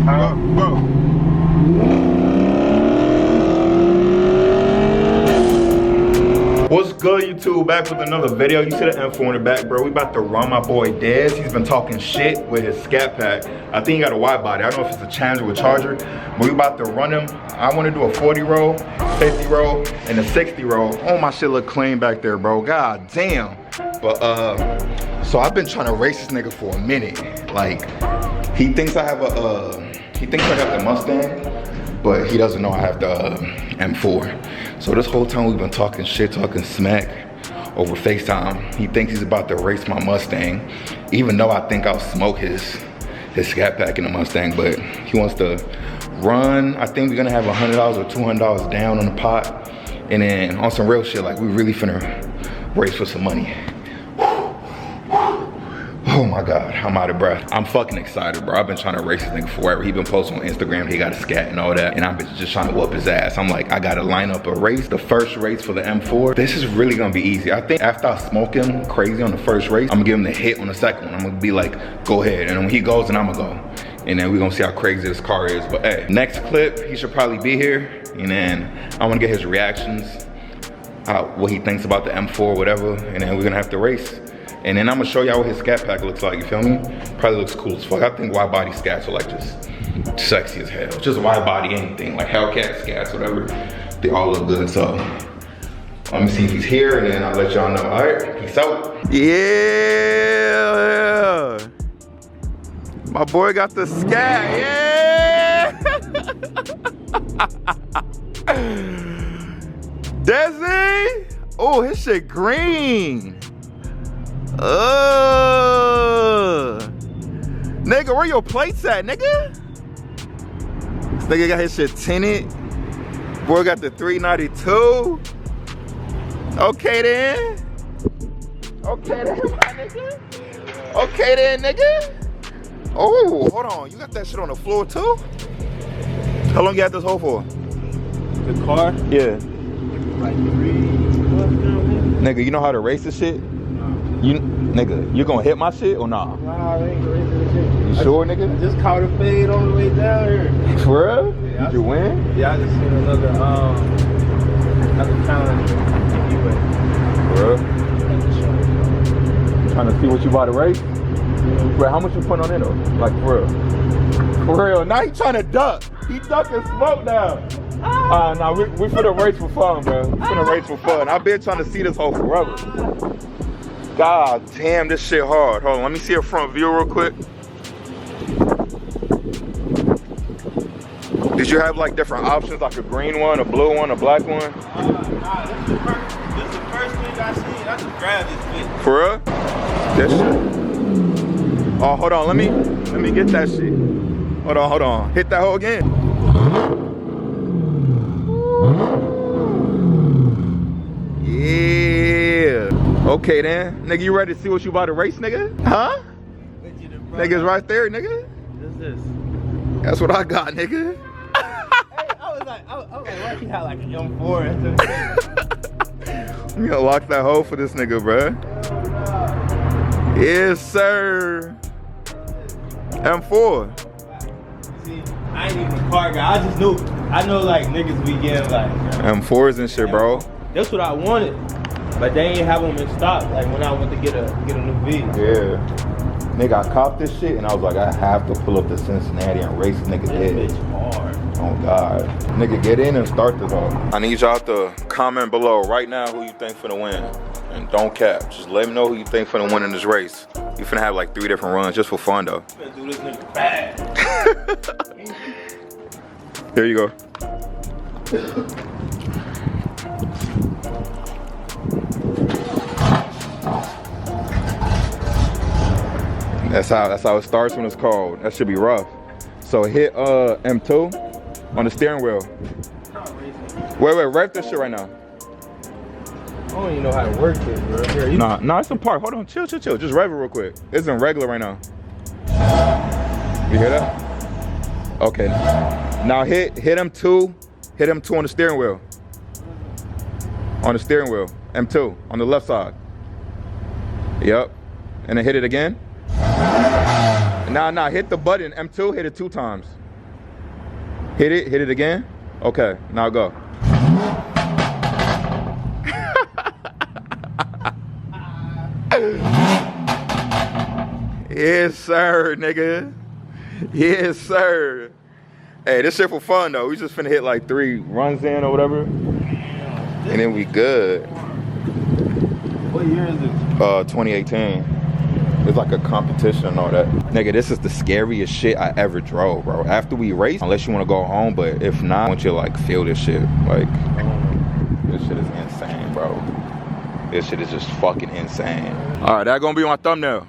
Go. What's good, YouTube? Back with another video. You see the M4 in the back, bro. We about to run my boy Dez. He's been talking shit with his Scatpack. I think he got a wide body. I don't know if it's a Challenger with Charger, but we about to run him. I want to do a 40 roll, 50 roll, and a 60 roll. Oh, my shit look clean back there, bro. God damn. But so I've been trying to race this nigga for a minute. Like, he thinks I have the Mustang, but he doesn't know I have the M4. So this whole time we've been talking shit, talking smack over FaceTime. He thinks he's about to race my Mustang, even though I think I'll smoke his Scatpack in the Mustang, but he wants to run. I think we're gonna have $100 or $200 down on the pot, and then on some real shit, like we really finna race for some money. Oh my God, I'm out of breath. I'm fucking excited, bro. I've been trying to race this nigga forever. He been posting on Instagram, he got a scat and all that, and I've been just trying to whoop his ass. I'm like, I gotta line up a race, the first race for the M4. This is really gonna be easy. I think after I smoke him crazy on the first race, I'm gonna give him the hit on the second one. I'm gonna be like, go ahead, and then when he goes, then I'm gonna go. And then we're gonna see how crazy this car is. But hey, next clip, he should probably be here, and then I wanna get his reactions, what he thinks about the M4, whatever, and then we're gonna have to race. And then I'm gonna show y'all what his Scatpack looks like, you feel me? Probably looks cool as fuck. I think wide body scats are like just sexy as hell. Just wide body anything, like Hellcat scats, whatever. They all look good, so. Let me see if he's here and then I'll let y'all know. All right, peace out. Yeah. My boy got the scat, yeah. Desi. Oh, his shit green. Nigga, where your plates at, nigga? This nigga got his shit tinted. Boy got the 392. Okay then. Okay then, my nigga. Okay then, nigga. Oh, hold on. You got that shit on the floor too? How long you had this hole for? The car? Yeah. Like 3 months now, man. Nigga, you know how to race this shit? Nigga, you gonna hit my shit or nah? Nah, I ain't racing this shit. You sure, nigga? I just caught a fade on the way down here. For real? Yeah, Did you win? Yeah, I just seen another challenge. For real? Trying to see what you about to race? Bro, how much you put on it though? Like for real? For real? Now he trying to duck. He ducking smoke now. Nah, we finna race for fun, bro. We finna race for fun. I've been trying to see this hole forever. God damn, this shit hard. Hold on, let me see a front view real quick. Did you have like different options, like a green one, a blue one, a black one? Nah, this is the first thing I seen. I just grabbed this bitch. For real? This shit. Oh, hold on, let me get that shit. Hold on. Hit that hole again. Yeah. Okay then. Nigga, you ready to see what you about to race, nigga? Huh? Nigga's right there, nigga. What's this? That's what I got, nigga. Hey, I was like, why you had like an M4? You gonna lock that hole for this nigga, bruh. Yes, sir. M4. See, I ain't even a car guy. I just knew. I know like niggas be getting like M4s and shit, bro. That's what I wanted, but they ain't have them in stock. Like when I went to get a new V. Yeah. Nigga, I copped this shit and I was like, I have to pull up to Cincinnati and race nigga dead. This bitch hard. Oh God. Nigga, get in and start this off. I need y'all to comment below right now who you think finna win. And don't cap. Just let me know who you think finna win in this race. You finna have like 3 different runs just for fun though. Finna do this nigga bad. Here you go. That's how it starts when it's cold. That should be rough. So hit M2 on the steering wheel. Wait, rev this shit right now. I don't even know how to work this, bro. Here, Nah, it's in park. Hold on, chill. Just rev it real quick. It's in regular right now. You hear that? Okay. Now hit M2. Hit M2 on the steering wheel. On the steering wheel. M2 on the left side. Yep. And then hit it again. Nah, hit the button. M2, hit it 2 times. Hit it again. Okay, now go. Yes, sir, nigga. Yes, sir. Hey, this shit for fun though. We just finna hit like 3 runs in or whatever, and then we good. What year is it? 2018. It's like a competition and all that. Nigga, this is the scariest shit I ever drove, bro. After we race, unless you want to go home, but if not, I want you to like feel this shit. Like, this shit is insane, bro. This shit is just fucking insane. All right, that's gonna be my thumbnail.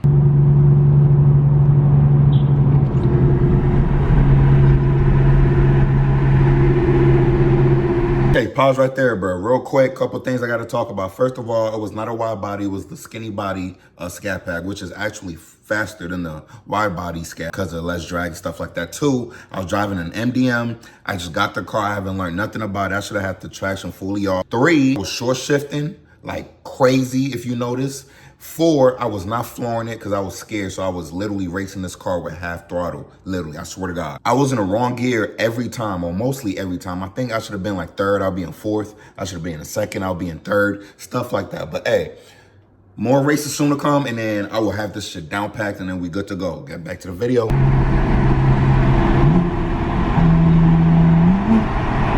Okay, pause right there, bro. Real quick, couple things I got to talk about. First of all, it was not a wide body. It was the skinny body Scatpack, which is actually faster than the wide body Scat because of less drag, stuff like that. 2, I was driving an MDM. I just got the car. I haven't learned nothing about it. I should have had the traction fully off. 3, I was short shifting like crazy, if you notice. 4, I was not flooring it because I was scared, so I was literally racing this car with half throttle. Literally, I swear to God. I was in the wrong gear every time, or mostly every time. I think I should have been like 3rd, I'll be in 4th. I should have been in 2nd, I'll be in 3rd. Stuff like that. But hey, more races soon to come, and then I will have this shit down packed, and then we good to go. Get back to the video.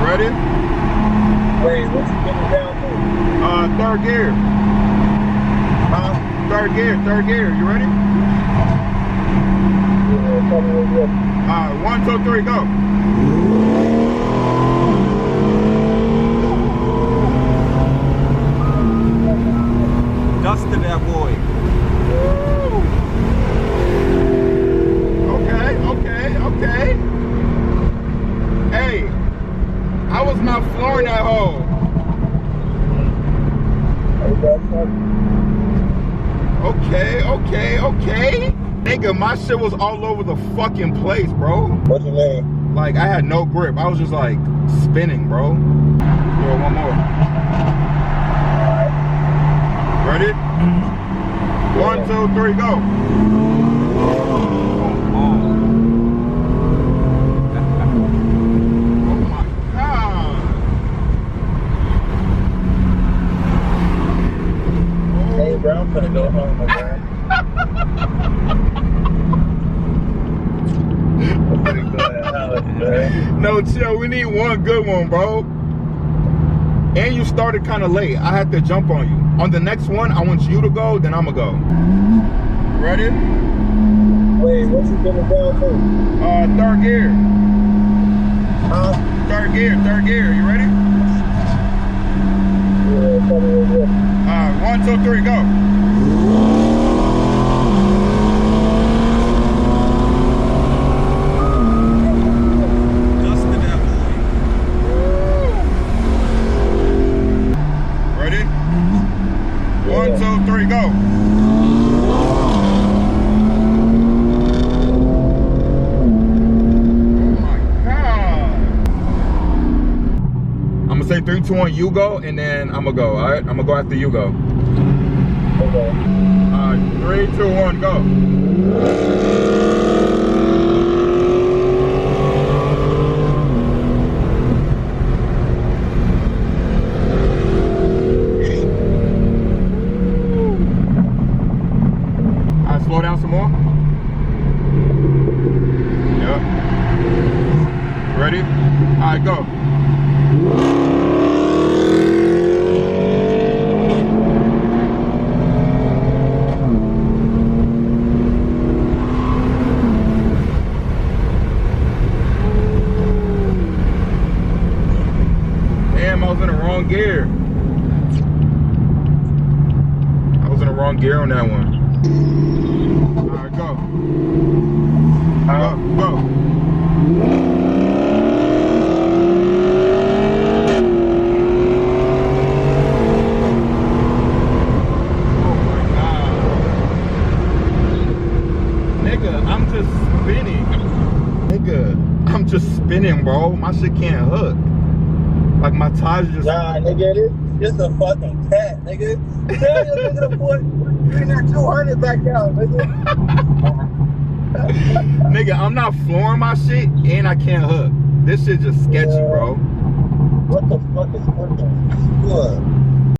Ready? Wait, what's it getting down to? 3rd gear. 3rd gear, you ready? Yeah, 1, 2, 3, go. Dusted that boy. Okay. Hey, I was not flooring that hole. Okay. Nigga, my shit was all over the fucking place, bro. What you mean? Like, I had no grip. I was just like spinning, bro. Yo, one more. Ready? 1, 2, 3, go. Oh my God. Hey, bro, I'm gonna go home, man. No, chill. We need one good one, bro. And you started kind of late. I had to jump on you. On the next one, I want you to go, then I'm gonna go. Ready? Wait, what's it getting down to? 3rd gear. Huh? 3rd gear. You ready? Yeah, tell me what's it. 1, 2, 3, go. Ready? 1, 2, 3, go. Oh my God. I'm gonna say 3, 2, 1, you go, and then I'm gonna go, all right? I'm gonna go after you go. Okay. 3, 2, 1, go. Slow down some more. Yep. Ready? All right, go. Damn, I was in the wrong gear. I was in the wrong gear on that one. Alright, go. Go. Oh my God. Nigga, I'm just spinning. Nigga, I'm just spinning, bro. My shit can't hook. Like my tires just... Nah, nigga, this a fucking cat, nigga. Tell your nigga to bring that 200 back out, nigga. Nigga, I'm not flooring my shit and I can't hook. This shit just sketchy, bro. What the fuck is